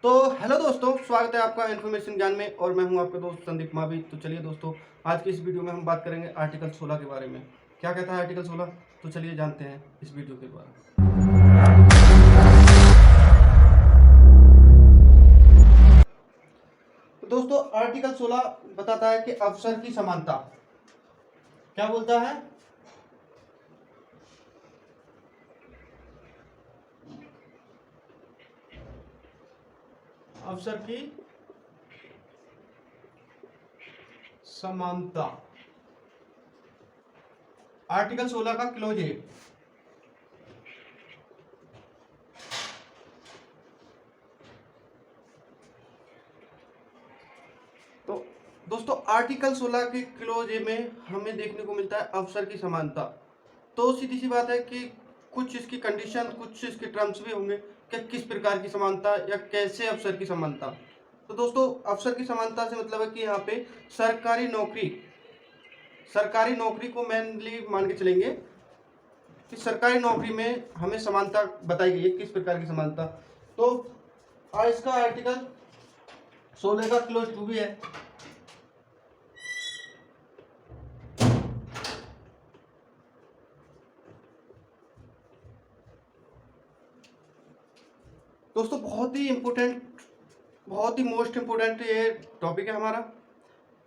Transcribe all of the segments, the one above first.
तो हेलो दोस्तों, स्वागत है आपका इन्फॉर्मेशन ज्ञान में और मैं हूं आपका दोस्त संदीप मावी। तो चलिए दोस्तों, आज की इस वीडियो में हम बात करेंगे आर्टिकल 16 के बारे में। क्या कहता है आर्टिकल 16? तो चलिए जानते हैं इस वीडियो के द्वारा। तो दोस्तों, आर्टिकल 16 बताता है कि अवसर की समानता। क्या बोलता है? अवसर की समानता। आर्टिकल 16 का क्लोज ए। तो दोस्तों, आर्टिकल 16 के क्लोज ए में हमें देखने को मिलता है अवसर की समानता। तो सीधी सी बात है कि कुछ इसकी कंडीशन, कुछ इसके टर्म्स भी होंगे कि किस प्रकार की समानता या कैसे अवसर की समानता। तो दोस्तों, अवसर की समानता से मतलब है कि यहाँ पे सरकारी नौकरी को मेनली मान के चलेंगे कि सरकारी नौकरी में हमें समानता बताई गई है। किस प्रकार की समानता? तो इसका आर्टिकल 16 का क्लोज 2 भी है। दोस्तों, बहुत ही मोस्ट इम्पोर्टेंट ये टॉपिक है हमारा।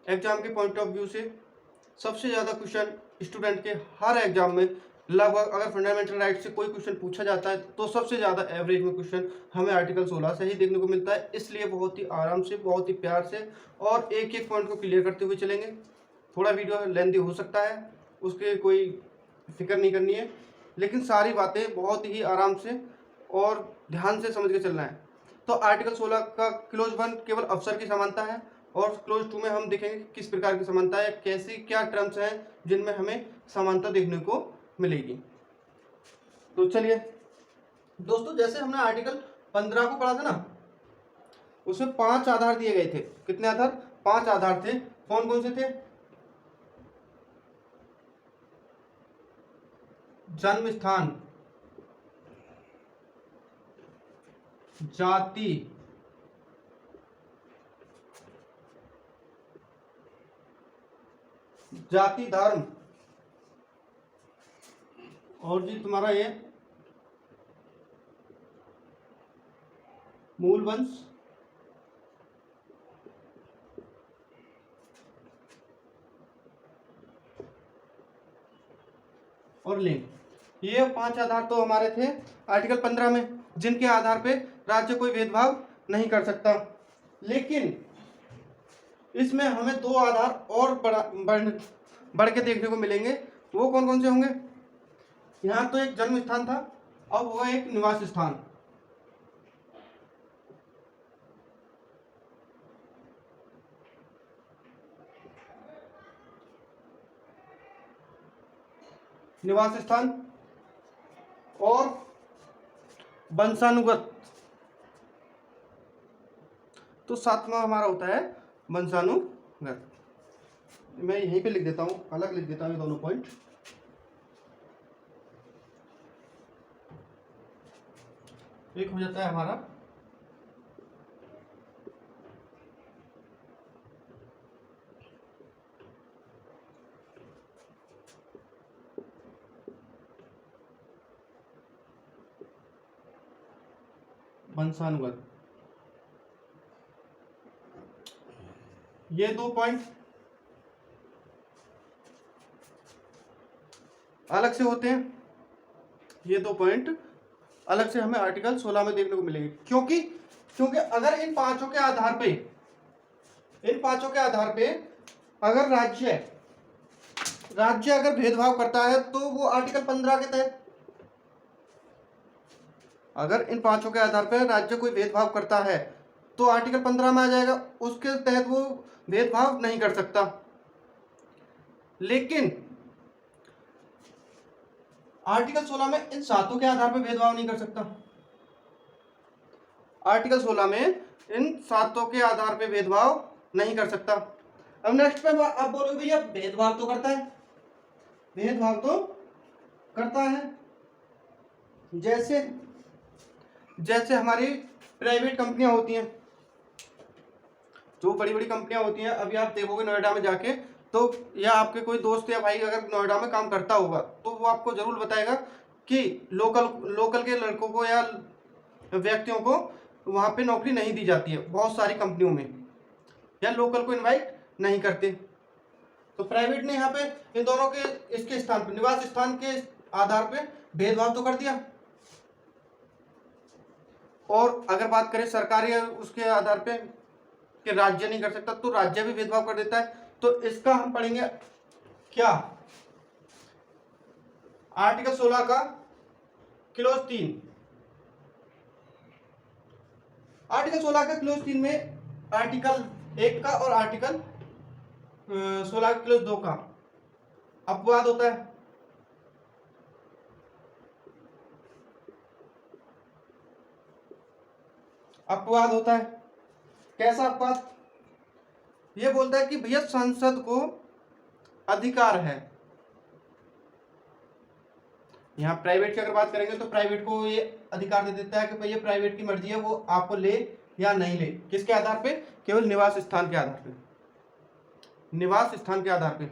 एग्जाम के पॉइंट ऑफ व्यू से सबसे ज़्यादा क्वेश्चन स्टूडेंट के हर एग्जाम में लगभग, अगर फंडामेंटल राइट से कोई क्वेश्चन पूछा जाता है तो सबसे ज़्यादा एवरेज में क्वेश्चन हमें आर्टिकल 16 से ही देखने को मिलता है। इसलिए बहुत ही आराम से, बहुत ही प्यार से और एक एक पॉइंट को क्लियर करते हुए चलेंगे। थोड़ा वीडियो लेंथी हो सकता है, उसके कोई फिक्र नहीं करनी है, लेकिन सारी बातें बहुत ही आराम से और ध्यान से समझ के चलना है। तो आर्टिकल 16 का क्लोज 1 केवल अवसर की समानता है और क्लोज 2 में हम देखेंगे किस प्रकार की समानता है, कैसी क्या टर्म्स हैं जिनमें हमें समानता देखने को मिलेगी। तो चलिए दोस्तों, जैसे हमने आर्टिकल 15 को पढ़ा था ना, उसमें 5 आधार दिए गए थे। कितने आधार? 5 आधार थे। कौन कौन से थे? जन्म स्थान, जाति, धर्म और जी तुम्हारा ये मूल वंश और लिंग। ये 5 आधार तो हमारे थे आर्टिकल 15 में, जिनके आधार पे राज्य कोई भेदभाव नहीं कर सकता। लेकिन इसमें हमें 2 आधार और बढ़ के देखने को मिलेंगे। वो कौन कौन से होंगे? यहाँ तो एक जन्म स्थान था, अब होगा एक निवास स्थान। निवास स्थान और वंशानुगत। तो 7वां हमारा होता है वंशानुगत। मैं यहीं पे लिख देता हूं, अलग लिख देता हूं ये दोनों पॉइंट। एक हो जाता है हमारा वंशानुगत। ये 2 पॉइंट अलग से होते हैं। ये 2 पॉइंट अलग से हमें आर्टिकल 16 में देखने को मिलेंगे। क्योंकि अगर इन पांचों के आधार पे अगर राज्य अगर भेदभाव करता है तो वो आर्टिकल 15 के तहत, अगर इन पांचों के आधार पर राज्य कोई भेदभाव करता है तो आर्टिकल 15 में आ जाएगा, उसके तहत वो भेदभाव नहीं कर सकता। लेकिन आर्टिकल 16 में इन सातों के आधार पर भेदभाव नहीं कर सकता। आर्टिकल 16 में इन सातों के आधार पर भेदभाव नहीं कर सकता। अब नेक्स्ट पे आप बोलोगे भैया भेदभाव तो करता है, भेदभाव तो करता है। जैसे हमारी प्राइवेट कंपनियां होती हैं, जो बड़ी बड़ी कंपनियां होती हैं, अभी आप देखोगे नोएडा में जाके, तो या आपके कोई दोस्त या भाई अगर नोएडा में काम करता होगा तो वो आपको जरूर बताएगा कि लोकल लोकल के लड़कों को या व्यक्तियों को वहाँ पे नौकरी नहीं दी जाती है बहुत सारी कंपनियों में, या लोकल को इनवाइट नहीं करते। तो प्राइवेट ने यहाँ पे इन दोनों के इसके स्थान पे, निवास स्थान के आधार पे भेदभाव तो कर दिया। और अगर बात करें सरकारी उसके आधार पे कि राज्य नहीं कर सकता, तो राज्य भी भेदभाव कर देता है। तो इसका हम पढ़ेंगे क्या, आर्टिकल 16 का क्लोज 3। आर्टिकल 16 का क्लोज 3 में आर्टिकल 1 का और आर्टिकल 16 का क्लोज 2 का अपवाद होता है। अपवाद होता है, कैसा अपवाद? ये बोलता है कि भैया संसद को अधिकार है, यहाँ प्राइवेट की अगर बात करेंगे तो प्राइवेट को ये अधिकार दे देता है कि भैया प्राइवेट की मर्जी है, वो आपको ले या नहीं ले, किसके आधार पे? केवल निवास स्थान के आधार पे, निवास स्थान के आधार पे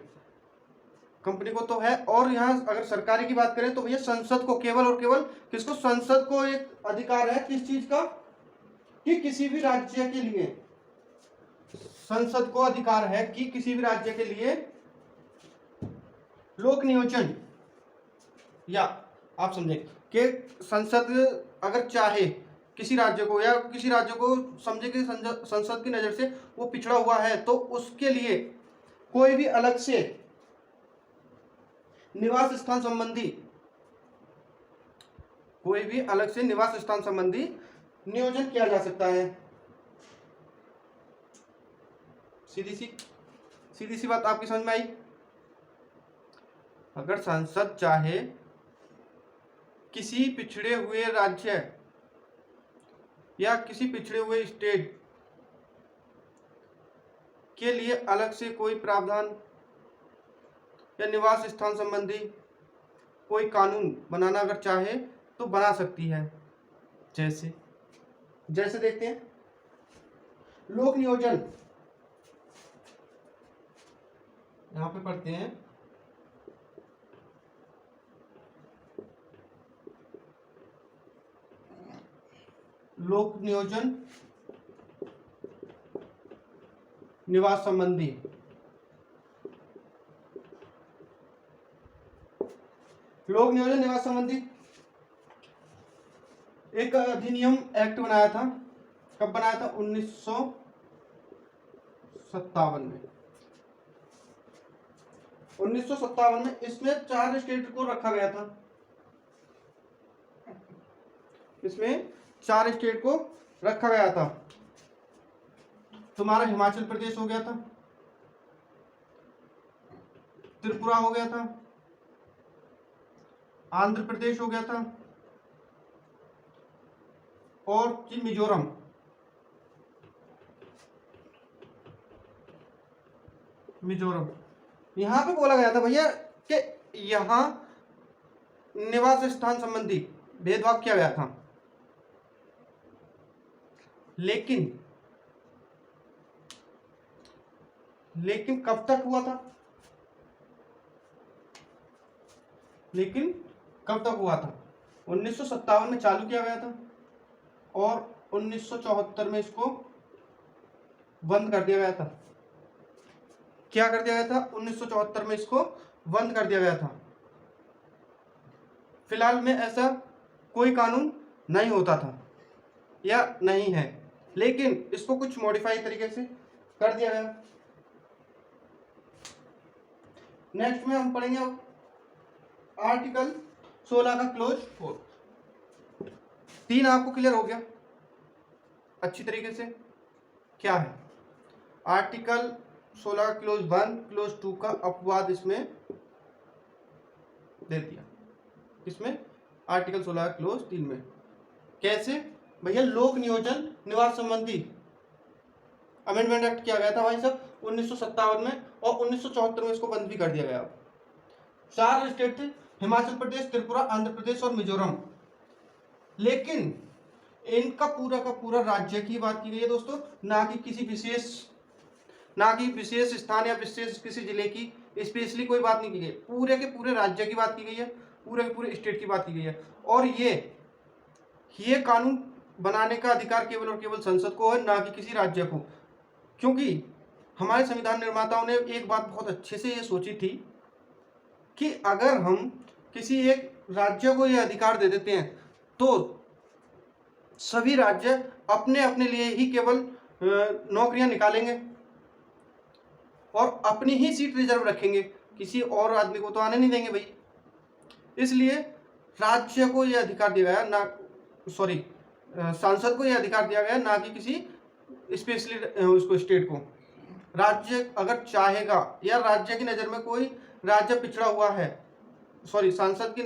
कंपनी को तो है। और यहाँ अगर सरकारी की बात करें तो भैया संसद को केवल और केवल किसको? संसद को एक अधिकार है किस चीज का? कि किसी भी राज्य के लिए, संसद को अधिकार है कि किसी भी राज्य के लिए लोक नियोजन, या आप समझे कि संसद अगर चाहे किसी राज्य को, या किसी राज्य को समझे कि संसद की नजर से वो पिछड़ा हुआ है, तो उसके लिए कोई भी अलग से निवास स्थान संबंधी, कोई भी अलग से निवास स्थान संबंधी नियोजन किया जा सकता है। सीधी सी बात आपकी समझ में आई? अगर संसद चाहे किसी पिछड़े हुए राज्य या किसी पिछड़े हुए स्टेट के लिए अलग से कोई प्रावधान या निवास स्थान संबंधी कोई कानून बनाना अगर चाहे तो बना सकती है। जैसे देखते हैं लोक नियोजन, यहां पे पढ़ते हैं लोक नियोजन निवास संबंधी। लोक नियोजन निवास संबंधी एक अधिनियम एक्ट बनाया था, कब बनाया था? 1957 में। 1957 में इसमें 4 स्टेट को रखा गया था, इसमें 4 स्टेट को रखा गया था। तुम्हारा हिमाचल प्रदेश हो गया था, त्रिपुरा हो गया था, आंध्र प्रदेश हो गया था, और मिजोरम। यहां पे बोला गया था भैया कि यहां निवास स्थान संबंधी भेदभाव किया गया था, लेकिन कब तक हुआ था? लेकिन कब तक हुआ था? 1957 में चालू किया गया था और 1974 में इसको बंद कर दिया गया था। क्या कर दिया गया था? 1974 में इसको बंद कर दिया गया था। फिलहाल में ऐसा कोई कानून नहीं होता था या नहीं है, लेकिन इसको कुछ मॉडिफाई तरीके से कर दिया गया। नेक्स्ट में हम पढ़ेंगे आर्टिकल 16 का क्लोज 4। 3 आपको क्लियर हो गया अच्छी तरीके से? क्या है? आर्टिकल 16 क्लोज 1 क्लोज 2 का अपवाद इसमें दे दिया, इसमें आर्टिकल 16 क्लोज 3 में। कैसे भैया? लोक नियोजन निवास संबंधी अमेंडमेंट एक्ट किया गया था भाई साहब 1957 में, और 1974 में इसको बंद भी कर दिया गया। 4 स्टेट थे, हिमाचल प्रदेश, त्रिपुरा, आंध्र प्रदेश और मिजोरम। लेकिन इनका पूरा का पूरा राज्य की बात की गई है दोस्तों, ना कि विशेष स्थान या विशेष किसी जिले की स्पेशली कोई बात नहीं की गई, पूरे के पूरे राज्य की बात की गई है, पूरे के पूरे स्टेट की बात की गई है। और ये कानून बनाने का अधिकार केवल और केवल संसद को है, ना कि किसी राज्य को। क्योंकि हमारे संविधान निर्माताओं ने एक बात बहुत अच्छे से ये सोची थी कि अगर हम किसी एक राज्य को ये अधिकार दे देते हैं तो सभी राज्य अपने अपने लिए ही केवल नौकरियां निकालेंगे और अपनी ही सीट रिजर्व रखेंगे, किसी और आदमी को तो आने नहीं देंगे भाई। इसलिए राज्य को यह अधिकार दिया गया, ना सॉरी सांसद को यह अधिकार दिया गया, ना कि किसी स्पेशली उसको स्टेट को। राज्य अगर चाहेगा या राज्य की नज़र में कोई राज्य पिछड़ा हुआ है, संसद की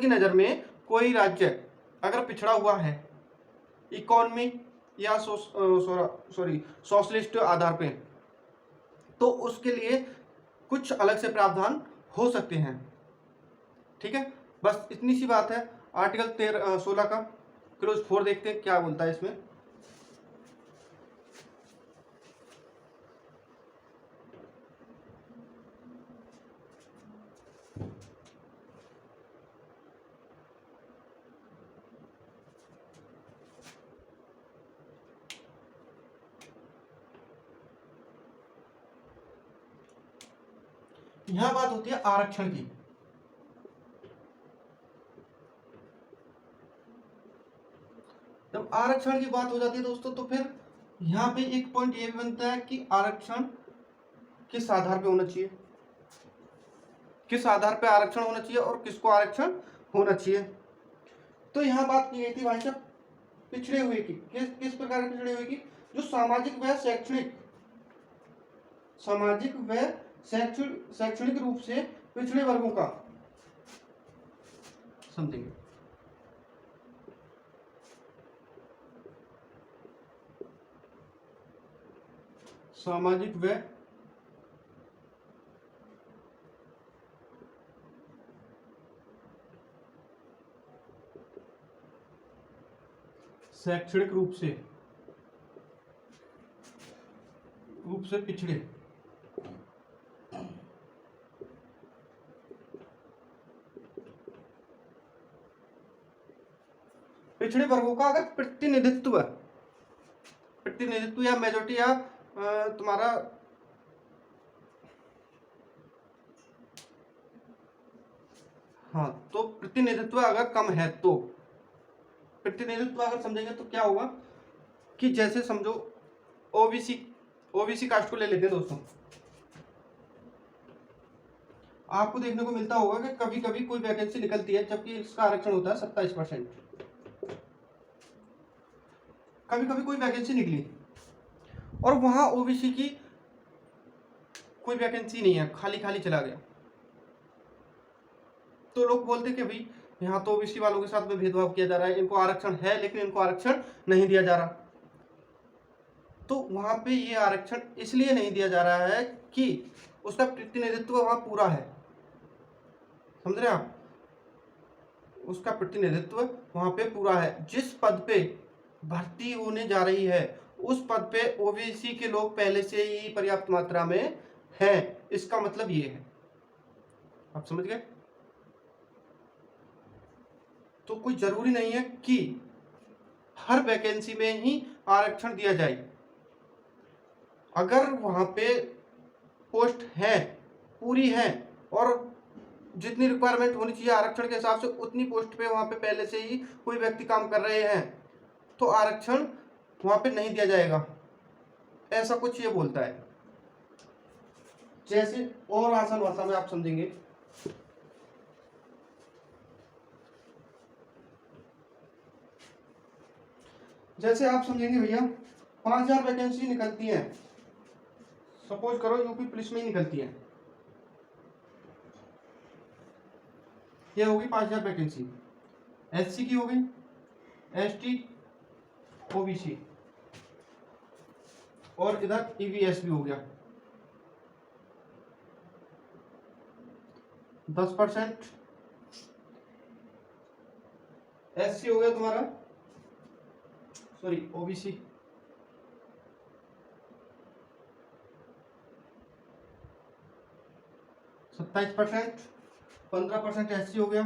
नज़र में कोई राज्य अगर पिछड़ा हुआ है इकोनॉमी या सोशलिस्ट आधार पे, तो उसके लिए कुछ अलग से प्रावधान हो सकते हैं। ठीक है, बस इतनी सी बात है। आर्टिकल 16 का क्लोज 4 देखते हैं क्या बोलता है इसमें। यहां बात होती है आरक्षण की। जब आरक्षण की बात हो जाती है दोस्तों, तो फिर यहाँ पे एक पॉइंट ये भी बनता है कि आरक्षण किस आधार पे होना चाहिए, किस आधार पे आरक्षण होना चाहिए और किसको आरक्षण होना चाहिए। तो यहाँ बात की गई थी भाई साहब पिछड़े हुए की, किस प्रकार के पिछड़े हुए की, जो सामाजिक व शैक्षणिक रूप से पिछड़े वर्गों का, समझेंगे, सामाजिक व शैक्षणिक रूप से पिछड़े वर्गों का अगर प्रतिनिधित्व या मेजोरिटी या तुम्हारा तो प्रतिनिधित्व अगर कम है, तो प्रतिनिधित्व अगर समझेंगे तो क्या होगा कि जैसे समझो ओबीसी कास्ट को ले लेते हैं दोस्तों। आपको देखने को मिलता होगा कि कभी कभी कोई वैकेंसी निकलती है जबकि इसका आरक्षण होता है 27%। कभी कभी कोई वैकेंसी निकली और वहां ओबीसी की कोई वैकेंसी नहीं है, खाली खाली चला गया, तो लोग बोलते कि भाई यहाँ तो ओबीसी वालों के साथ में भेदभाव किया जा रहा है, इनको आरक्षण है लेकिन इनको आरक्षण नहीं दिया जा रहा। तो वहां पे ये आरक्षण इसलिए नहीं दिया जा रहा है कि उसका प्रतिनिधित्व वहां पूरा है, समझ रहे हैं आप, उसका प्रतिनिधित्व वहां पे पूरा है। जिस पद पे भर्ती होने जा रही है उस पद पे ओबीसी के लोग पहले से ही पर्याप्त मात्रा में हैं, इसका मतलब ये है, आप समझ गए। तो कोई जरूरी नहीं है कि हर वैकेंसी में ही आरक्षण दिया जाए। अगर वहां पे पोस्ट है, पूरी है और जितनी रिक्वायरमेंट होनी चाहिए आरक्षण के हिसाब से उतनी पोस्ट पे वहां पे पहले से ही कोई व्यक्ति काम कर रहे हैं, तो आरक्षण वहां पे नहीं दिया जाएगा, ऐसा कुछ ये बोलता है। जैसे और आसान भाषा में आप समझेंगे, जैसे आप समझेंगे भैया 5000 वैकेंसी निकलती है, सपोज करो यूपी पुलिस में ही निकलती है, ये होगी 5000 वैकेंसी, एससी की हो गई, एसटी, ओबीसी और इधर ईवीएस भी हो गया। 10% SC हो गया तुम्हारा, सॉरी OBC, 27%, 15% SC हो गया,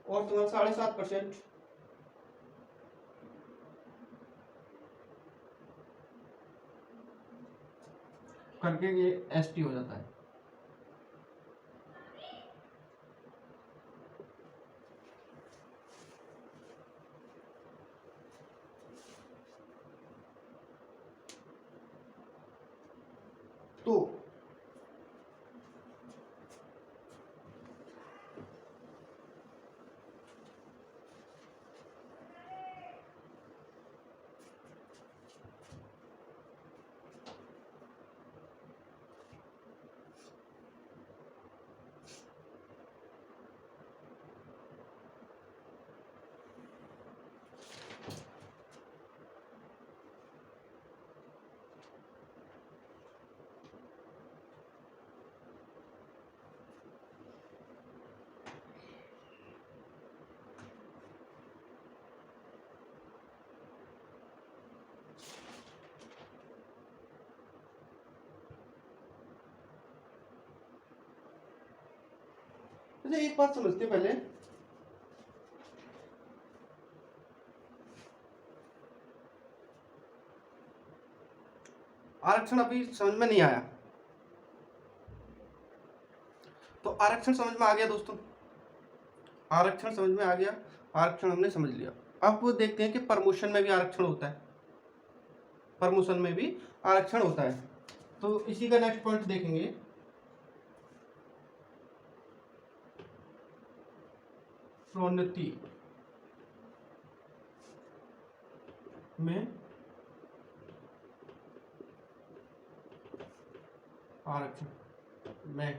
और तुम्हारा 7.5% करके ये ST हो जाता है। तो अच्छा, एक बात समझते हैं पहले, आरक्षण अभी समझ में नहीं आया, तो आरक्षण समझ में आ गया दोस्तों, आरक्षण समझ में आ गया, आरक्षण हमने समझ लिया। अब वो देखते हैं कि प्रमोशन में भी आरक्षण होता है, प्रमोशन में भी आरक्षण होता है। तो इसी का नेक्स्ट पॉइंट देखेंगे, प्रोन्नति में आरक्षण में,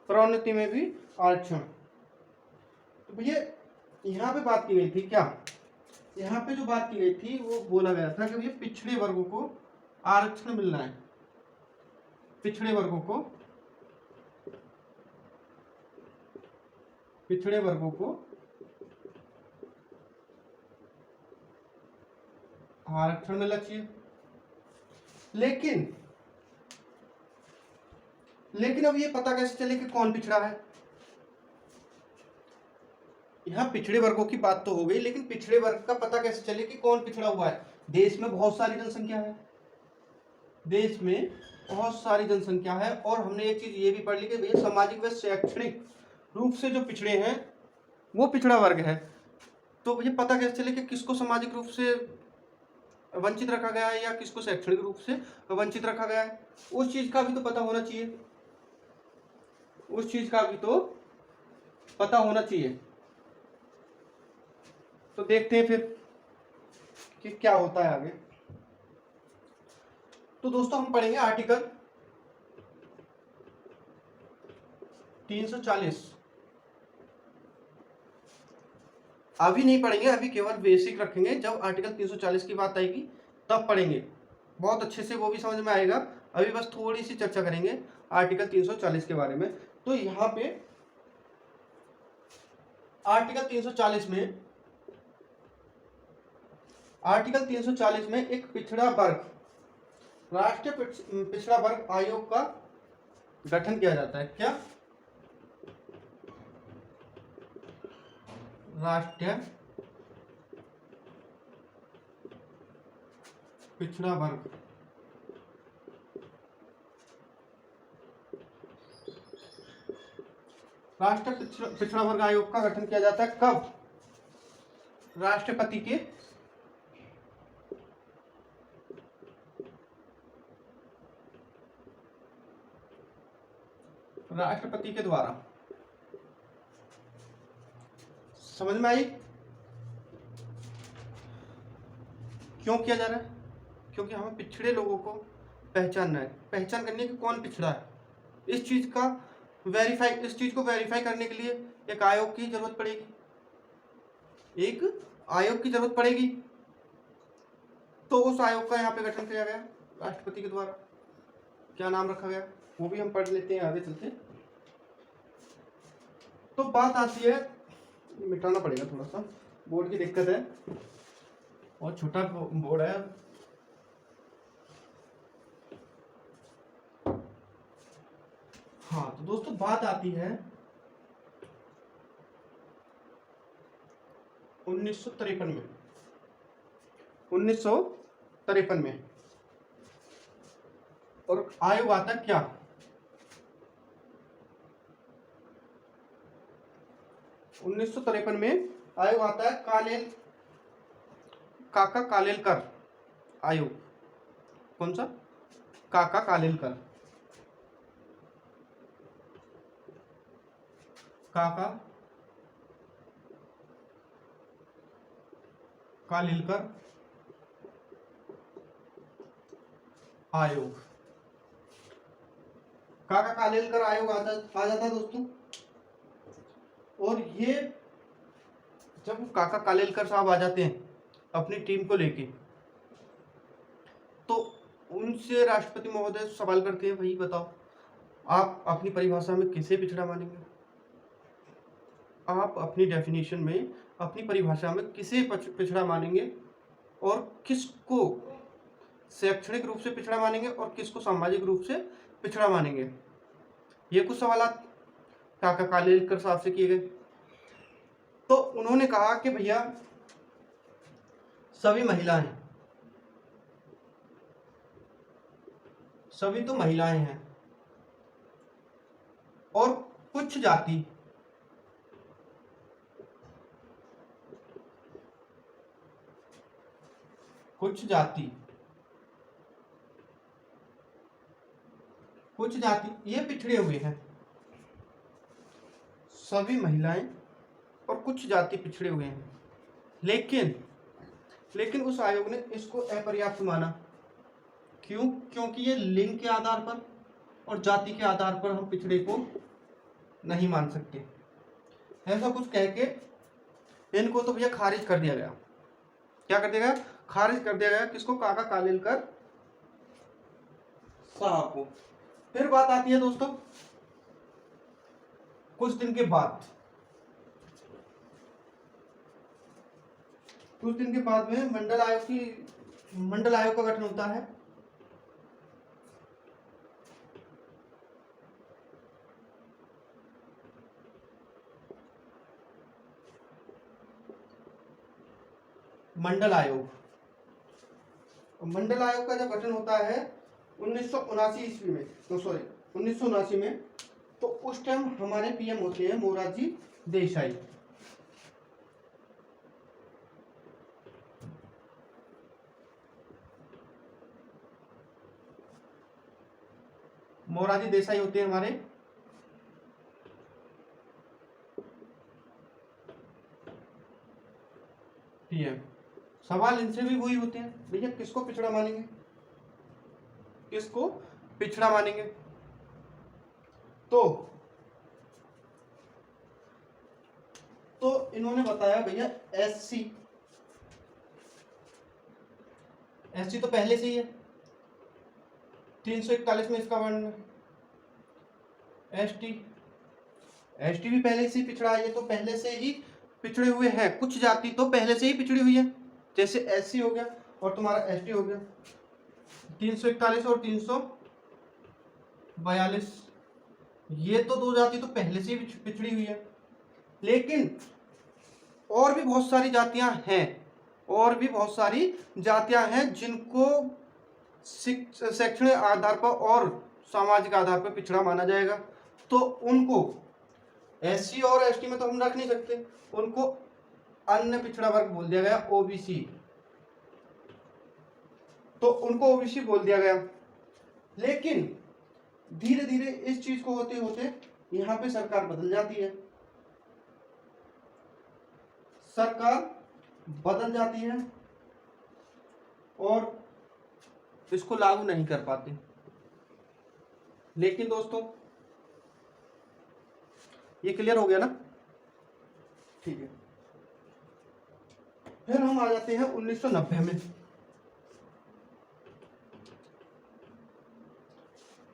प्रोन्नति में भी आरक्षण। तो भैया यहाँ पे बात की गई थी क्या, यहाँ पे जो बात की गई थी वो बोला गया था कि भैया पिछड़े वर्गों को आरक्षण मिलना है, पिछड़े वर्गों को, पिछड़े वर्गों को आरक्षण मिलना चाहिए। लेकिन अब ये पता कैसे चले कि कौन पिछड़ा है। यहाँ पिछड़े वर्गों की बात तो हो गई, लेकिन पिछड़े वर्ग का पता कैसे चले कि कौन पिछड़ा हुआ है। देश में बहुत सारी जनसंख्या है, देश में बहुत सारी जनसंख्या है, और हमने एक चीज ये भी पढ़ ली कि भैया सामाजिक व शैक्षणिक रूप से जो पिछड़े हैं वो पिछड़ा वर्ग है। तो भैया पता कैसे चले कि किसको सामाजिक रूप से वंचित रखा गया है या किसको शैक्षणिक रूप से वंचित रखा गया है, उस चीज का भी तो पता होना चाहिए, उस चीज का भी तो पता होना चाहिए। तो देखते हैं फिर कि क्या होता है आगे। तो दोस्तों हम पढ़ेंगे आर्टिकल 340, अभी नहीं पढ़ेंगे, अभी केवल बेसिक रखेंगे, जब आर्टिकल 340 की बात आएगी तब पढ़ेंगे, बहुत अच्छे से वो भी समझ में आएगा। अभी बस थोड़ी सी चर्चा करेंगे आर्टिकल 340 के बारे में। तो यहाँ पे आर्टिकल 340 में, आर्टिकल 340 में एक पिछड़ा वर्ग, राष्ट्रीय पिछड़ा वर्ग आयोग का गठन किया जाता है। क्या? राष्ट्रीय पिछड़ा वर्ग, राष्ट्रीय पिछड़ा वर्ग आयोग का गठन किया जाता है। कब? राष्ट्रपति के द्वारा। समझ में आई? क्यों किया जा रहा है? क्योंकि हमें पिछड़े लोगों को पहचानना है, पहचान करने की कौन पिछड़ा है, इस चीज को वेरीफाई करने के लिए एक आयोग की जरूरत पड़ेगी, एक आयोग की जरूरत पड़ेगी। तो उस आयोग का यहाँ पे गठन किया गया राष्ट्रपति के द्वारा। क्या नाम रखा गया? वो भी हम पढ़ लेते हैं आगे चलते। तो बात आती है, मिटाना पड़ेगा थोड़ा सा, बोर्ड की दिक्कत है और छोटा बोर्ड है। हाँ तो दोस्तों बात आती है 1953 में। 1953 में और आयोग आता क्या? उन्नीस सौ तिरपन में आयोग आता है काका कालेलकर आयोग। कौन सा? काका कालेलकर। काका कालेलकर आयोग। काका कालेलकर आयोग आ जाता है दोस्तों। और ये जब काका कालेलकर साहब आ जाते हैं अपनी टीम को लेके, तो उनसे राष्ट्रपति महोदय सवाल करते हैं, भाई बताओ आप अपनी परिभाषा में किसे पिछड़ा मानेंगे? आप अपनी डेफिनेशन में, अपनी परिभाषा में किसे पिछड़ा मानेंगे और किसको शैक्षणिक रूप से पिछड़ा मानेंगे और किसको सामाजिक रूप से पिछड़ा मानेंगे? ये कुछ सवाल काका कालेलकर साहब से किए गए। तो उन्होंने कहा कि भैया सभी महिलाएं, सभी तो महिलाएं हैं और कुछ जाति, कुछ जाति ये पिछड़े हुए हैं। सभी महिलाएं और कुछ जाति पिछड़े हुए हैं, लेकिन उस आयोग ने इसको अपर्याप्त माना। क्यों? क्योंकि ये लिंग के आधार पर और जाति के आधार पर हम पिछड़े को नहीं मान सकते। ऐसा कुछ कह के इनको तो भैया खारिज कर दिया गया। क्या कर दिया गया? खारिज कर दिया गया। किसको? काका कालेलकर साहब को। फिर बात आती है दोस्तों कुछ दिन के बाद, में मंडल आयोग का गठन होता है। मंडल आयोग का जब गठन होता है 1979 ईस्वी में, 1979 में, तो उस टाइम हमारे पीएम होते हैं मोरारजी देसाई। मोरारजी देसाई होते हैं हमारे पीएम। सवाल इनसे भी वही होते हैं, भैया किसको पिछड़ा मानेंगे, किसको पिछड़ा मानेंगे? तो इन्होंने बताया भैया एससी तो पहले से ही है, 341 में इसका वर्णन है। एसटी भी पहले से ही पिछड़ा है, ये तो पहले से ही पिछड़े हुए हैं। कुछ जाति तो पहले से ही पिछड़ी हुई है, जैसे एससी हो गया और तुम्हारा एसटी हो गया। 341 और 342 ये तो दो जाति तो पहले से ही पिछड़ी हुई है। लेकिन और भी बहुत सारी जातियां हैं जिनको शैक्षणिक आधार पर और सामाजिक आधार पर पिछड़ा माना जाएगा। तो उनको एससी और एसटी में तो हम रख नहीं सकते, उनको अन्य पिछड़ा वर्ग बोल दिया गया, ओबीसी। तो उनको ओबीसी बोल दिया गया। लेकिन धीरे धीरे इस चीज को होते होते यहां पे सरकार बदल जाती है, और इसको लागू नहीं कर पाते। लेकिन दोस्तों ये क्लियर हो गया ना? ठीक है। फिर हम आ जाते हैं 1990 में।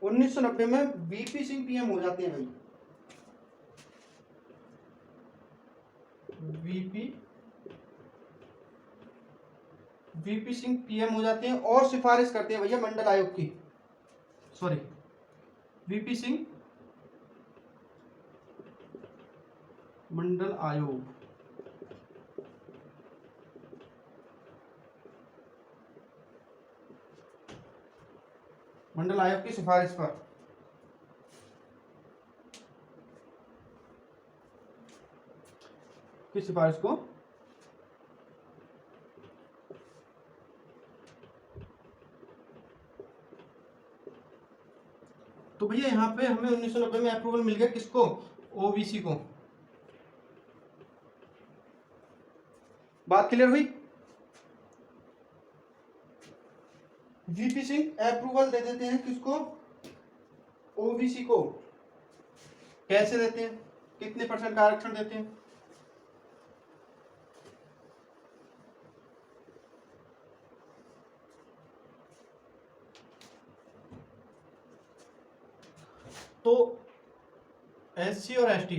1990 में वीपी सिंह पीएम हो जाते हैं भाई। वीपी सिंह पीएम हो जाते हैं और सिफारिश करते हैं भैया मंडल आयोग की, सॉरी वीपी सिंह मंडल आयोग, मंडल आयोग की सिफारिश पर किस सिफारिश को, तो भैया यहाँ पे हमें 1990 में अप्रूवल मिल गया किसको, ओबीसी को। बात क्लियर हुई। वीपी सिंह अप्रूवल दे देते हैं किसको, ओबीसी को। कैसे देते हैं, कितने परसेंट का आरक्षण देते हैं, तो एससी और एसटी,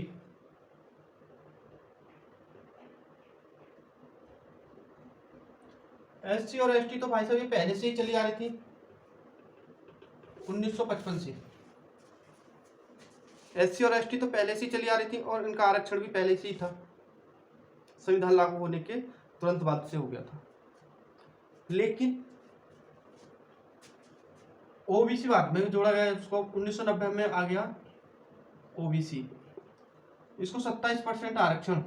एससी और एसटी तो भाई साहब ये पहले से ही चली आ रही थी 1955 से। एससी और एसटी तो पहले से ही चली आ रही थी और इनका आरक्षण भी पहले से ही था, संविधान लागू होने के तुरंत बाद से हो गया था। लेकिन ओबीसी बाद में जोड़ा गया, उसको 1990 में आ गया ओबीसी, इसको 27% आरक्षण,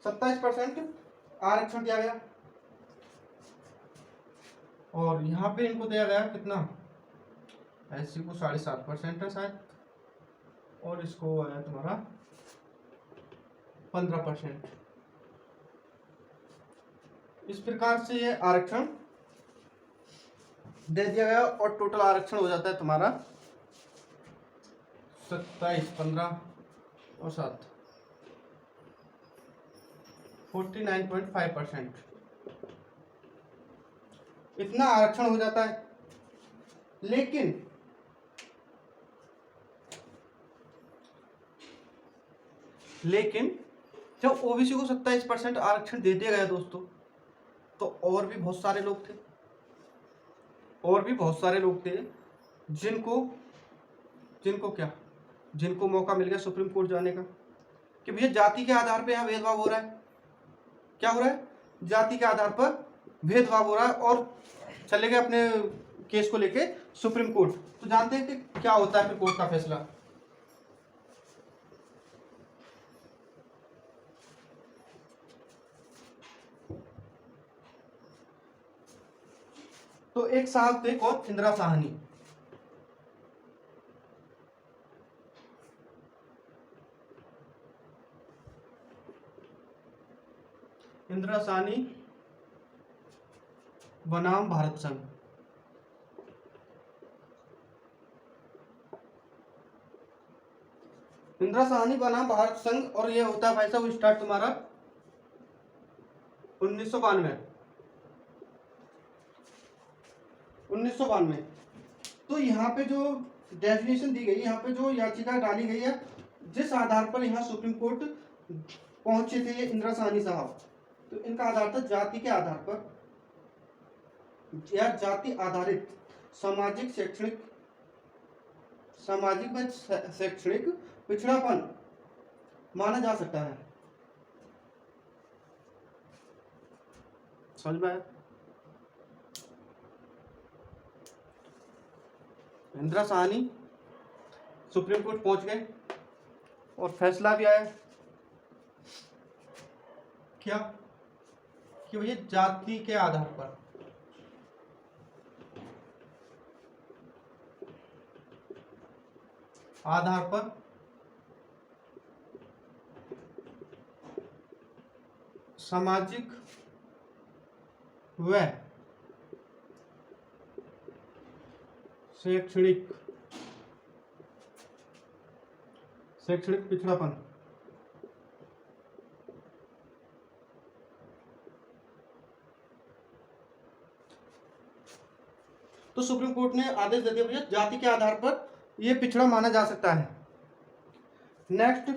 27% आरक्षण दिया गया। और यहाँ पे इनको दिया गया कितना, एससी को 7.5% है शायद, और इसको आया तुम्हारा 15%। इस प्रकार से ये आरक्षण दे दिया गया और टोटल आरक्षण हो जाता है तुम्हारा 27, 15 और 7, 49.5%। इतना आरक्षण हो जाता है। लेकिन जब ओबीसी को 27% आरक्षण दे दिया गया दोस्तों, तो और भी बहुत सारे लोग थे जिनको मौका मिल गया सुप्रीम कोर्ट जाने का कि भैया जाति के आधार पर यहाँ भेदभाव हो रहा है। क्या हो रहा है, जाति के आधार पर भेदभाव हो रहा है, और चले गए अपने केस को लेके सुप्रीम कोर्ट। तो जानते हैं कि क्या होता है फिर कोर्ट का फैसला। तो एक साहब थे कौन, इंदिरा साहनी। इंदिरा साहनी बनाम भारत संघ। इंदिरा साहनी बनाम भारत संघ, और ये होता है भाई साहब स्टार्ट तुम्हारा 1992। तो यहाँ पे जो डेफिनेशन दी गई, यहाँ पे जो याचिका डाली गई है, जिस आधार पर यहाँ सुप्रीम कोर्ट पहुंचे थे ये इंदिरा साहनी साहब, तो इनका आधार था जाति के आधार पर या जाति आधारित सामाजिक व शैक्षणिक पिछड़ापन माना जा सकता है। समझ में आया। इंदिरा साहनी सुप्रीम कोर्ट पहुंच गए और फैसला भी आया क्या कि भैया जाति के आधार पर सामाजिक व शैक्षणिक पिछड़ापन तो सुप्रीम कोर्ट ने आदेश दे दिया भैया जाति के आधार पर ये पिछड़ा माना जा सकता है। नेक्स्ट,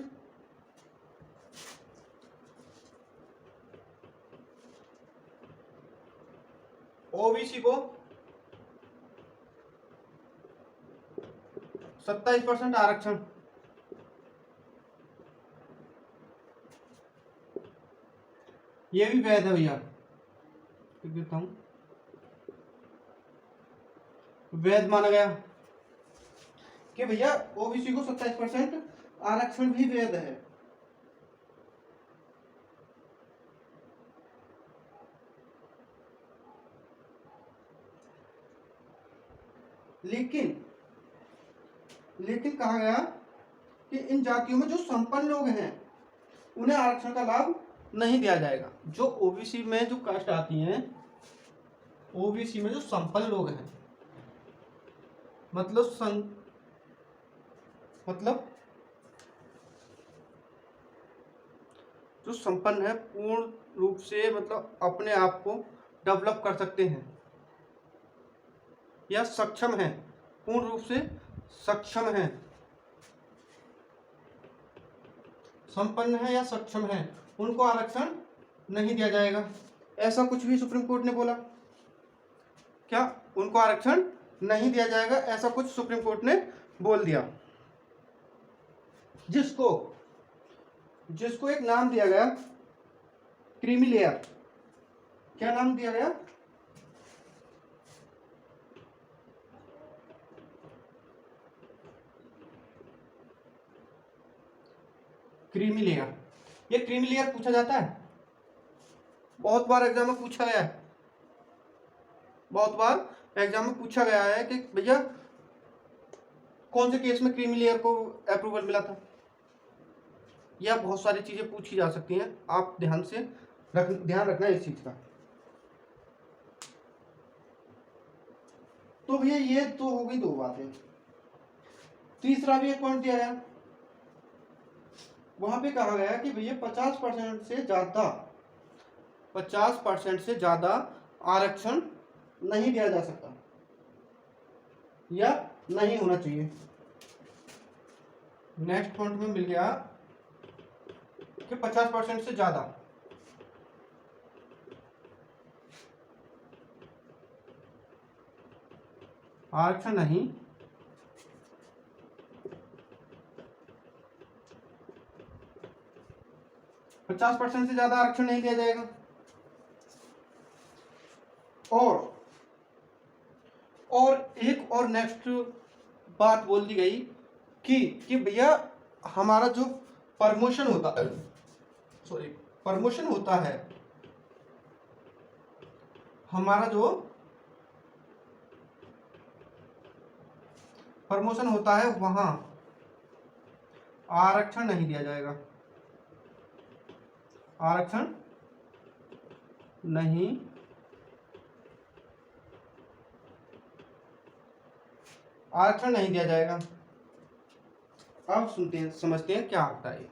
ओबीसी को 27% आरक्षण, ये भी वैध है भैया, देता हूं, वैध माना गया कि भैया ओबीसी को 27% आरक्षण भी वैध है। लेकिन कहा गया कि इन जातियों में जो संपन्न लोग हैं उन्हें आरक्षण का लाभ नहीं दिया जाएगा। जो ओबीसी में जो कास्ट आती हैं, ओबीसी में जो संपन्न लोग हैं, मतलब जो संपन्न है, पूर्ण रूप से मतलब अपने आप को डेवलप कर सकते हैं या सक्षम है, पूर्ण रूप से सक्षम है, संपन्न है या सक्षम है, उनको आरक्षण नहीं दिया जाएगा। ऐसा कुछ भी सुप्रीम कोर्ट ने बोला क्या? उनको आरक्षण नहीं दिया जाएगा, ऐसा कुछ सुप्रीम कोर्ट ने बोल दिया। जिसको एक नाम दिया गया क्रीमी लेयर। क्या नाम दिया गया? Creamy layer. ये क्रीमी लेयर पूछा जाता है, बहुत बार एग्जाम में पूछा गया है, बहुत बार एग्जाम में पूछा गया है कि भैया कौन से केस में क्रीमी लेयर को अप्रूवल मिला था, या बहुत सारी चीजें पूछी जा सकती हैं। आप ध्यान रखना इस चीज का। तो भैया ये तो हो गई दो बातें। तीसरा भी एक पॉइंट दिया गया, वहां पे कहा गया कि भैया 50% से ज्यादा आरक्षण नहीं दिया जा सकता या नहीं होना चाहिए। नेक्स्ट पॉइंट में मिल गया कि 50% से ज्यादा आरक्षण नहीं, 50% से ज्यादा आरक्षण नहीं दिया जाएगा। और एक और नेक्स्ट बात बोल दी गई कि भैया हमारा जो प्रमोशन होता है, हमारा जो प्रमोशन होता है वहां आरक्षण नहीं दिया जाएगा, आरक्षण नहीं दिया जाएगा। अब समझते हैं क्या होता है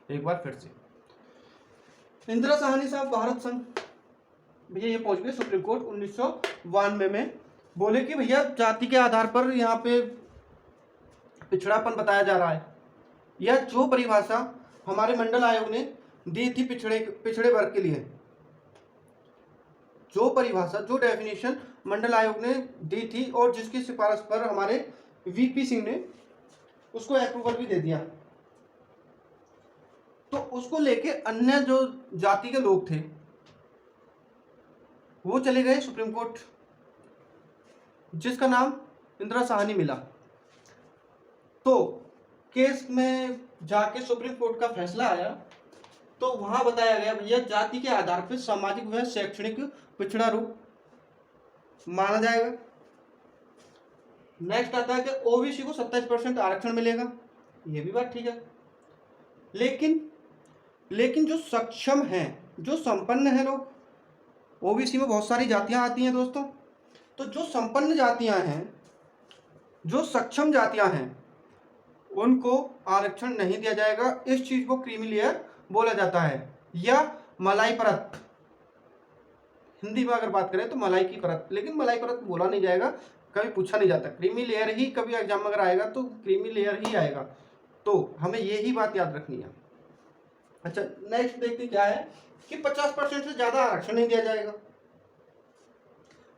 एक बार फिर से। इंदिरा साहनी साहब भारत संघ, भैया ये पहुंच गए सुप्रीम कोर्ट 1992 में। बोले कि भैया जाति के आधार पर यहाँ पे पिछड़ापन बताया जा रहा है, या जो परिभाषा हमारे मंडल आयोग ने दी थी पिछड़े वर्ग के लिए, जो परिभाषा, जो डेफिनेशन मंडल आयोग ने दी थी और जिसकी सिफारिश पर हमारे वीपी सिंह ने उसको अप्रूवल भी दे दिया, तो उसको लेके अन्य जो जाति के लोग थे वो चले गए सुप्रीम कोर्ट, जिसका नाम इंदिरा साहनी मिला। तो केस में जाके सुप्रीम कोर्ट का फैसला आया, तो वहां बताया गया भैया जाति के आधार पर सामाजिक व शैक्षणिक पिछड़ा रूप माना जाएगा। नेक्स्ट आता है कि ओबीसी को 27% आरक्षण मिलेगा, ये भी बात ठीक है। लेकिन जो सक्षम हैं, जो संपन्न हैं लोग, ओबीसी में बहुत सारी जातियां आती हैं दोस्तों, तो जो संपन्न जातियां हैं, जो सक्षम जातियां हैं, उनको आरक्षण नहीं दिया जाएगा। इस चीज को क्रीमी लेयर बोला जाता है, या मलाई परत, हिंदी में अगर बात करें तो मलाई की परत, लेकिन मलाई परत बोला नहीं जाएगा, कभी पूछा नहीं जाता, क्रीमी लेयर ही कभी एग्जाम में अगर आएगा तो क्रीमी लेयर ही आएगा, तो हमें ये ही बात याद रखनी है। अच्छा नेक्स्ट देखते क्या है कि 50% से ज्यादा आरक्षण नहीं दिया जाएगा,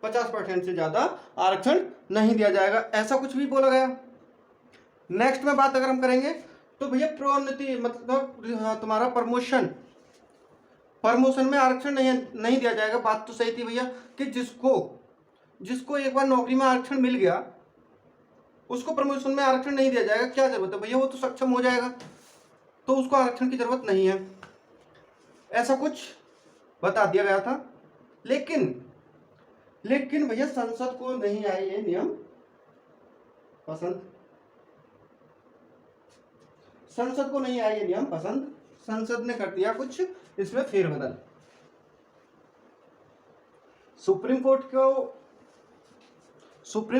50% से ज्यादा आरक्षण नहीं दिया जाएगा, ऐसा कुछ भी बोला गया। नेक्स्ट में बात अगर हम करेंगे तो भैया प्रोन्नति मतलब तुम्हारा प्रमोशन में आरक्षण नहीं दिया जाएगा। बात तो सही थी भैया कि जिसको एक बार नौकरी में आरक्षण मिल गया उसको प्रमोशन में आरक्षण नहीं दिया जाएगा, क्या जरूरत है भैया, वो तो सक्षम हो जाएगा तो उसको आरक्षण की जरूरत नहीं है, ऐसा कुछ बता दिया गया था। लेकिन भैया संसद को नहीं आए ये नियम पसंद, संसद को नहीं आए ये नियम पसंद, संसद ने कर दिया कुछ इसमें फेरबदल। सुप्रीम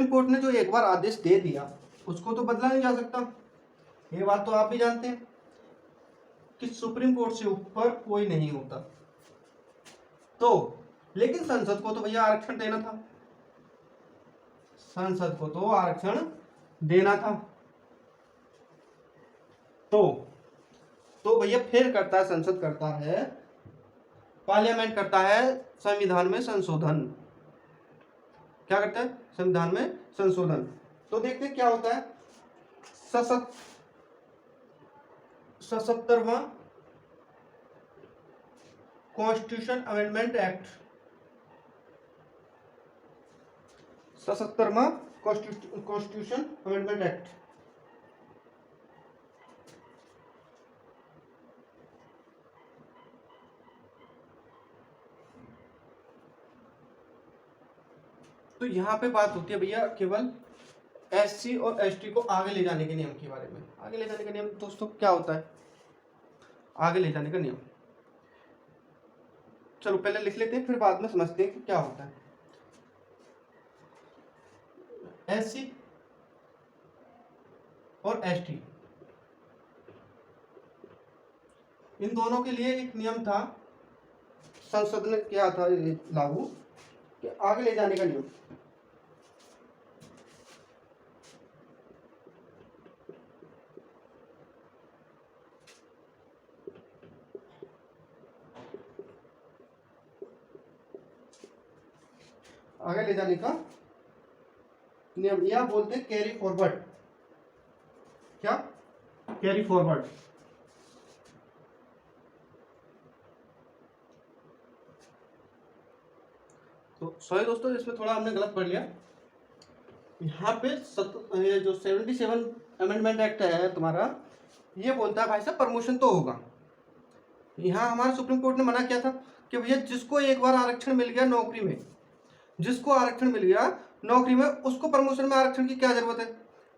कोर्ट ने जो एक बार आदेश दे दिया उसको तो बदला नहीं जा सकता, ये बात तो आप भी जानते हैं कि सुप्रीम कोर्ट से ऊपर कोई नहीं होता। तो लेकिन संसद को तो भैया आरक्षण देना था, संसद को तो आरक्षण देना था, तो भैया फिर करता है संसद, करता है पार्लियामेंट, करता है संविधान में संशोधन। क्या करता है? संविधान में संशोधन। तो देखते क्या होता है, 77वां कॉन्स्टिट्यूशन अमेंडमेंट एक्ट, 77वां कॉन्स्टिट्यूशन अमेंडमेंट एक्ट। तो यहाँ पे बात होती है भैया केवल एससी और एसटी को आगे ले जाने के नियम के बारे में। आगे ले जाने का नियम दोस्तों क्या होता है, आगे ले जाने का नियम चलो पहले लिख लेते हैं फिर बाद में समझते हैं कि क्या होता है। एससी और एसटी इन दोनों के लिए एक नियम था, संसद ने किया था लागू कि आगे ले जाने का नियम। आगे ले जाने का नियम या बोलते हैं कैरी फॉरवर्ड। क्या? Carry forward. तो सॉरी दोस्तों इसमें थोड़ा हमने गलत पढ़ लिया, यहाँ पे ये जो 77 अमेंडमेंट एक्ट है तुम्हारा, ये बोलता है भाई साहब प्रमोशन तो होगा। यहाँ हमारा सुप्रीम कोर्ट ने मना किया था कि भैया जिसको एक बार आरक्षण मिल गया नौकरी में, जिसको आरक्षण मिल गया नौकरी में, उसको प्रमोशन में आरक्षण की क्या जरूरत है,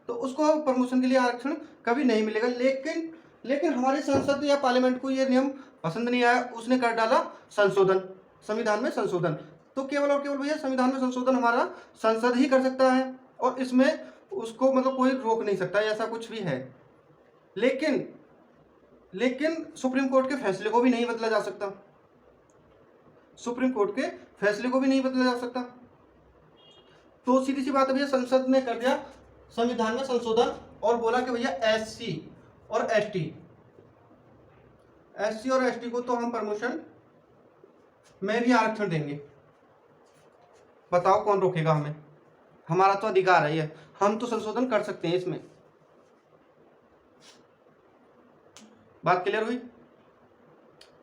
तो उसको प्रमोशन के लिए आरक्षण कभी नहीं मिलेगा। लेकिन हमारे संसद या पार्लियामेंट को ये नियम पसंद नहीं आया, उसने कर डाला संशोधन, संविधान में संशोधन। तो केवल और केवल भैया संविधान में संशोधन हमारा संसद ही कर सकता है और इसमें उसको मतलब कोई रोक नहीं सकता, ऐसा कुछ भी है। लेकिन सुप्रीम कोर्ट के फैसले को भी नहीं बदला जा सकता, सुप्रीम कोर्ट के फैसले को भी नहीं बदला जा सकता। तो सीधी सी बात है भैया, संसद ने कर दिया संविधान में संशोधन और बोला कि भैया एससी और एसटी को तो हम प्रमोशन में भी आरक्षण देंगे। बताओ कौन रोकेगा हमें, हमारा तो अधिकार है ये, हम तो संशोधन कर सकते हैं इसमें। बात क्लियर हुई?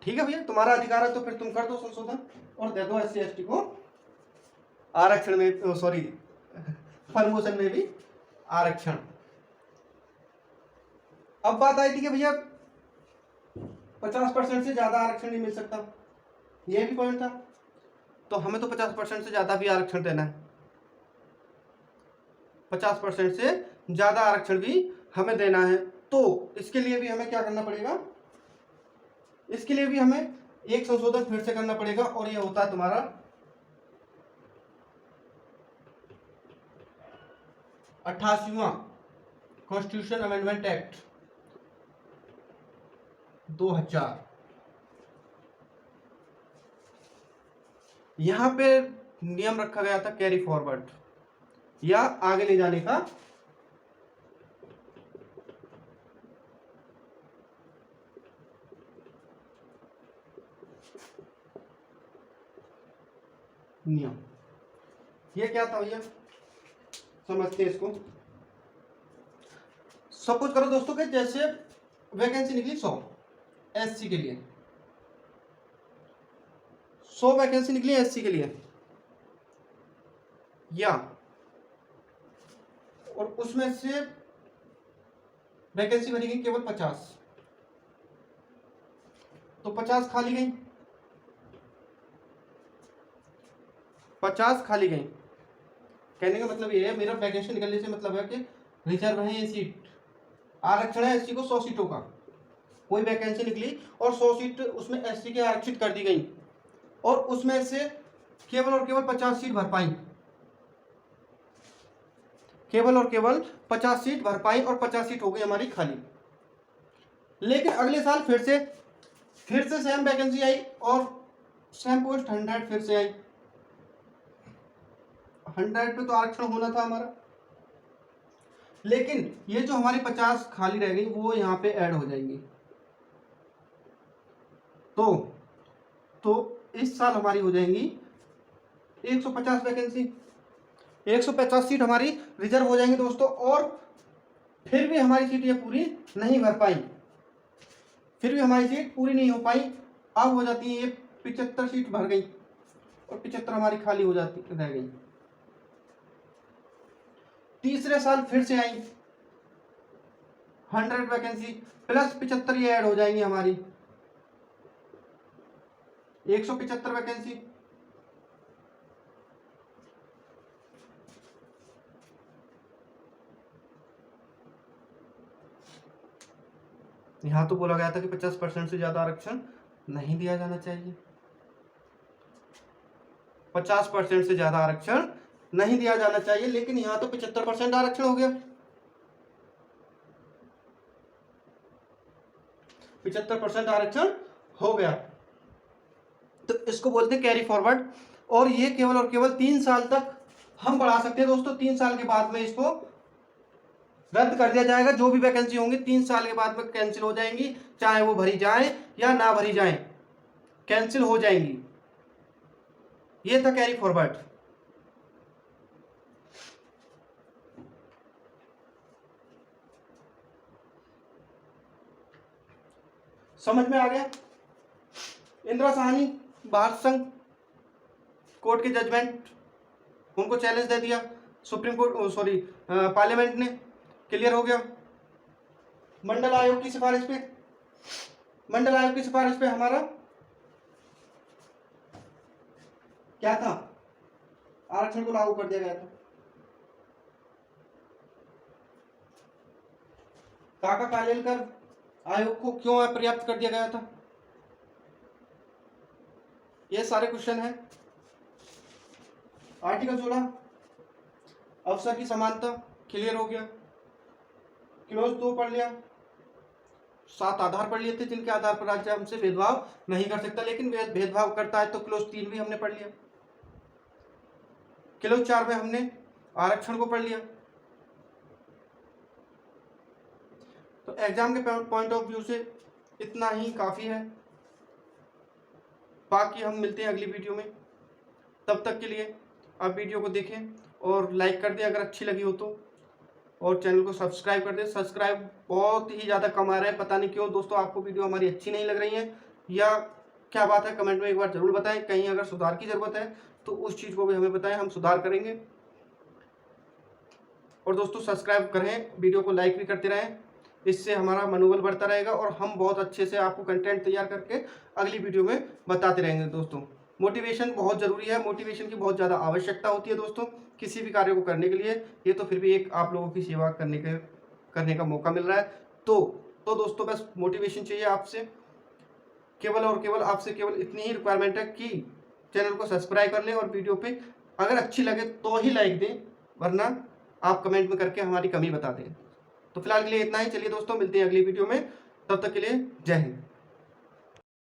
ठीक है भैया, तुम्हारा अधिकार है तो फिर तुम कर दो संशोधन और दे दो एससी एसटी को आरक्षण में, सॉरी प्रमोशन में भी आरक्षण। अब बात आई थी कि भैया 50% से ज्यादा आरक्षण नहीं मिल सकता, ये भी पॉइंट था। तो हमें तो 50% से ज्यादा भी आरक्षण देना है, 50% से ज्यादा आरक्षण भी हमें देना है। तो इसके लिए भी हमें क्या करना पड़ेगा, इसके लिए भी हमें एक संशोधन फिर से करना पड़ेगा और ये होता है तुम्हारा 88वां कॉन्स्टिट्यूशन अमेंडमेंट एक्ट 2000। यहां पे नियम रखा गया था कैरी फॉरवर्ड। या आगे ले जाने का नियम। ये क्या था भैया, समझते हैं इसको। सपोज करो दोस्तों कि जैसे वैकेंसी निकली 100 एससी के लिए, 100 वैकेंसी निकली एससी के लिए, या और उसमें से वैकेंसी भरी गई केवल 50, तो 50 खाली गई, 50 खाली गई। कहने का मतलब ये है, मेरा वैकेंसी निकलने से मतलब है कि रिजर्व है ये सीट, आरक्षण है एससी को 100 सीटों का। कोई वैकेंसी निकली और 100 सीट उसमें एससी के आरक्षित कर दी गई, और उसमें से केवल और केवल 50 सीट भर पाई, केवल और केवल 50 सीट भर पाई, और 50 सीट हो गई हमारी खाली। लेकिन अगले साल फिर से सेम वैकेंसी आई और सेम पोस्ट 100 फिर से आई। 100 पे तो आरक्षण होना था हमारा, लेकिन ये जो हमारी 50 खाली रह गई वो यहाँ पे ऐड हो जाएंगी। तो इस साल हमारी हो जाएंगी 150 वैकेंसी, 150 सीट हमारी रिजर्व हो जाएंगी दोस्तों। और फिर भी हमारी सीट ये पूरी नहीं भर पाई, फिर भी हमारी सीट पूरी नहीं हो पाई। अब हो जाती है ये 75 सीट भर गई और 75 हमारी खाली हो जाती रह गई। तीसरे साल फिर से आई 100 वैकेंसी प्लस 75 ये ऐड हो जाएंगी हमारी 175 वैकेंसी। यहां तो बोला गया था कि 50% से ज्यादा आरक्षण नहीं दिया जाना चाहिए, 50% से ज्यादा आरक्षण नहीं दिया जाना चाहिए, लेकिन यहां तो 75% आरक्षण हो गया, 75% आरक्षण हो गया। तो इसको बोलते हैं कैरी फॉरवर्ड, और ये केवल और केवल 3 साल तक हम बढ़ा सकते हैं दोस्तों। 3 साल के बाद में इसको रद्द कर दिया जाएगा। जो भी वैकेंसी होंगी 3 साल के बाद में कैंसिल हो जाएंगी, चाहे वो भरी जाए या ना भरी जाए, कैंसिल हो जाएंगी। ये था कैरी फॉरवर्ड। समझ में आ गया। इंदिरा साहनी भारत संघ कोर्ट के जजमेंट, उनको चैलेंज दे दिया सुप्रीम कोर्ट, सॉरी पार्लियामेंट ने, क्लियर हो गया। मंडल आयोग की सिफारिश पे, मंडल आयोग की सिफारिश पे हमारा क्या था, आरक्षण को लागू कर दिया गया था। काका कालेलकर आयोग को क्यों अपर्याप्त कर दिया गया था, ये सारे क्वेश्चन है। आर्टिकल 16 अवसर की समानता, क्लियर हो गया। क्लोज 2 पढ़ लिया। 7 आधार पढ़ लिए थे जिनके आधार पर राज्य हमसे भेदभाव नहीं कर सकता, लेकिन भेदभाव करता है, तो क्लोज 3 भी हमने पढ़ लिया। क्लोज 4 में हमने आरक्षण को पढ़ लिया। तो एग्जाम के पॉइंट ऑफ व्यू से इतना ही काफी है। बाकी हम मिलते हैं अगली वीडियो में, तब तक के लिए आप वीडियो को देखें और लाइक कर दें अगर अच्छी लगी हो तो, और चैनल को सब्सक्राइब कर दें। सब्सक्राइब बहुत ही ज़्यादा कम आ रहा है, पता नहीं क्यों दोस्तों, आपको वीडियो हमारी अच्छी नहीं लग रही है या क्या बात है, कमेंट में एक बार ज़रूर बताएं। कहीं अगर सुधार की ज़रूरत है तो उस चीज़ को भी हमें बताएं, हम सुधार करेंगे। और दोस्तों सब्सक्राइब करें, वीडियो को लाइक भी करते रहें, इससे हमारा मनोबल बढ़ता रहेगा और हम बहुत अच्छे से आपको कंटेंट तैयार करके अगली वीडियो में बताते रहेंगे। दोस्तों मोटिवेशन बहुत ज़रूरी है, मोटिवेशन की बहुत ज़्यादा आवश्यकता होती है दोस्तों किसी भी कार्य को करने के लिए। ये तो फिर भी एक आप लोगों की सेवा करने का मौका मिल रहा है। तो दोस्तों बस मोटिवेशन चाहिए आपसे, केवल और केवल आपसे केवल इतनी ही रिक्वायरमेंट है कि चैनल को सब्सक्राइब कर लें और वीडियो पे अगर अच्छी लगे तो ही लाइक दें, वरना आप कमेंट में करके हमारी कमी बता दें। तो फिलहाल के लिए इतना ही। चलिए दोस्तों मिलते हैं अगली वीडियो में, तब तक के लिए जय हिंद।